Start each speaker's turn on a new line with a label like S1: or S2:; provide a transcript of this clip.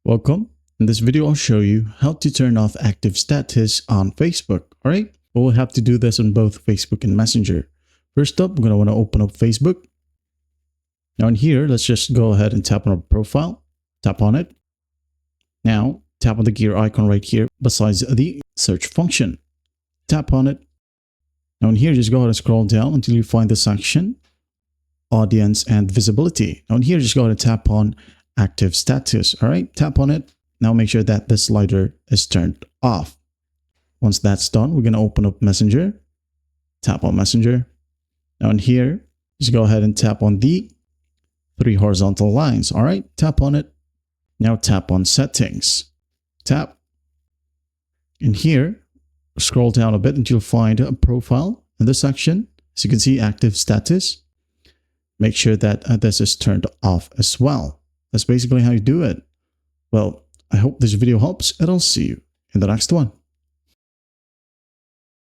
S1: Welcome. In this video, I'll show you how to turn off active status on Facebook. All right. We'll have to do this on both Facebook and Messenger. First up, we're going to want to open up Facebook. Now in here, let's just go ahead and tap on our profile. Tap on it. Now tap on the gear icon right here besides the search function. Tap on it. Now in here, just go ahead and scroll down until you find the section Audience and Visibility. Now in here, just go ahead and tap on Active Status. All right, tap on it. Now make sure that the slider is turned off. Once that's done, we're going to open up Messenger. Tap on Messenger. Now in here, just go ahead and tap on the three horizontal lines. All right, tap on it. Now tap on Settings. Tap. In here, scroll down a bit until you find a profile in this section. As you can see, Active Status. Make sure that this is turned off as well. That's basically how you do it. Well, I hope this video helps, and I'll see you in the next one.